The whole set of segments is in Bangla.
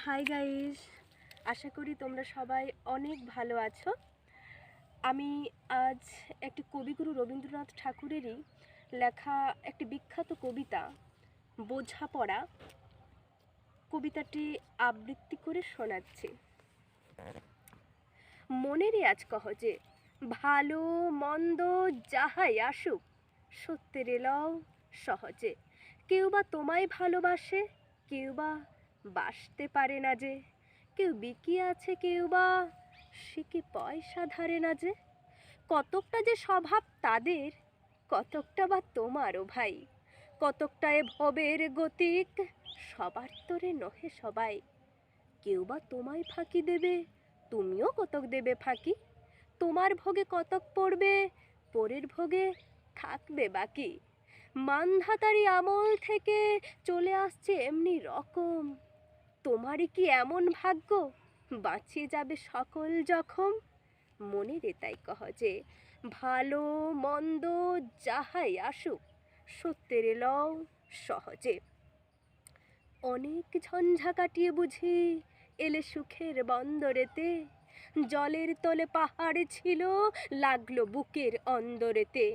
হাই গাইস, আশা করি তোমরা সবাই অনেক ভালো আছো। আমি আজ একটি কবিগুরু রবীন্দ্রনাথ ঠাকুরেরই লেখা একটি বিখ্যাত কবিতা বোঝাপড়া কবিতাটি আবৃত্তি করে শোনাচ্ছি। মনেরই আজ কহ যে ভালো মন্দ যাহাই আসুক সত্যের লও সহজে। কেউ বা তোমায় ভালোবাসে, কেউ বা বাসতে পারে না যে, কেউ বিকিয়ে আছে, কেউ বা সে কি পয়সা ধারে না যে। কতকটা যে স্বভাব তাদের, কতকটা বা তোমারও ভাই, কতকটা এ ভবের গতিক, সবার তোরে নহে সবাই। কেউ বা তোমায় ফাঁকি দেবে, তুমিও কতক দেবে ফাঁকি। তোমার ভোগে কতক পড়বে, পরের ভোগে থাকবে বাকি। মানধাতারি আমল থেকে চলে আসছে এমনি রকম। তোমারই কি এমন ভাগ্য, বাঁচিয়ে যাবে সকল জখম। মনের তাই কহ যে ভালো মন্দ যাহাই আসুক সত্যের লও সহজে। অনেক ঝঞ্ঝা কাটিয়ে বুঝি এলে সুখের বন্দরেতে। জলের তলে পাহাড় ছিল, লাগলো বুকের অন্দরেতে।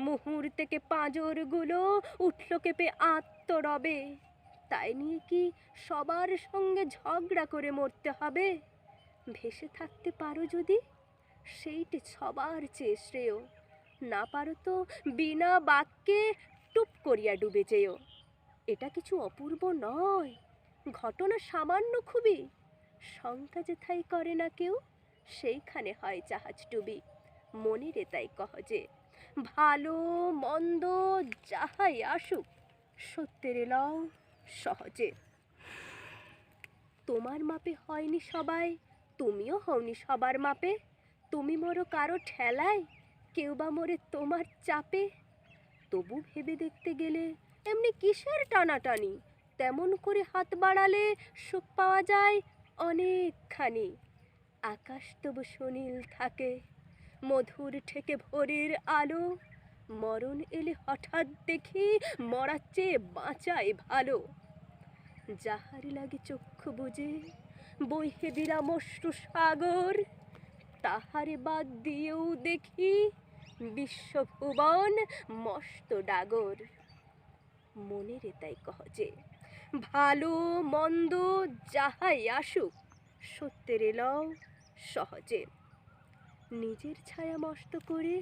মুহূর্তেকে পাঁজরগুলো উঠল কেঁপে আত্মরবে। তাই নিয়ে কি সবার সঙ্গে ঝগড়া করে মরতে হবে? ভেসে থাকতে পারো যদি, সেইটি সবার চেয়ে শ্রেয়। না পারো তো বিনা বাক্যে টুপ করিয়া ডুবে যেও। এটা কিছু অপূর্ব নয়, ঘটনা সামান্য খুবই। শঙ্কা যেথায় করে না কেউ, সেইখানে হয় জাহাজ ডুবি। মনের তাই কহ যে ভালো মন্দ যাহাই আসুক সত্যের লও সহজে। তোমার মাপে হয়নি সবাই, তুমিও হওনি সবার মাপে। তুমি মরো কারো ঠেলায়, কেউ বা মরে তোমার চাপে। তবু ভেবে দেখতে গেলে এমনি কিসের টানাটানি, তেমন করে হাত বাড়ালে সুখ পাওয়া যায় অনেকখানি। আকাশ তবু সুনীল থাকে, মধুর ঠেকে ভোরের আলো। মরণ এলে হঠাৎ দেখি মরার চেয়ে বাঁচাই ভালো। যাহার লাগে চক্ষু বুঝে বইহে বিরামশ্রু সাগর, তাহারে বাদ দিয়েও দেখি বিশ্বভুবন মস্ত ডাগর। মনের তাই কহ যে ভালো মন্দ যাহাই আসুক সত্যের লও সহজে। নিজের ছায়া মস্ত করে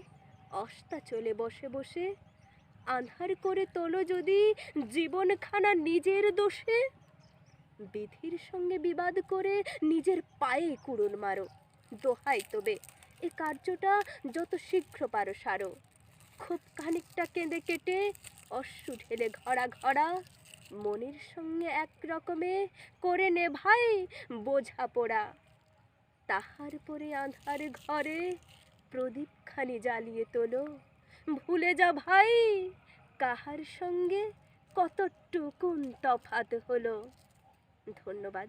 অস্তা চলে বসে বসে, আঁধার করে তোলো যদি জীবনখানা নিজের দোষে। বিধির সঙ্গে বিবাদ করে নিজের পায়ে কুড়ুল মারো, দোহাই তবে এ কার্যটা যত শীঘ্র পারো সারো। খুব খানিকটা কেঁদে কেটে অশ্রু ঢেলে ঘরা ঘরা, মনের সঙ্গে এক রকমে করে নে ভাই বোঝাপড়া। তাহার পরে আঁধার ঘরে প্রদীপখানি জ্বালিয়ে তোলো। ভুলে যা ভাই কাহার সঙ্গে কতটুকুন তফাৎ হলো। ধন্যবাদ।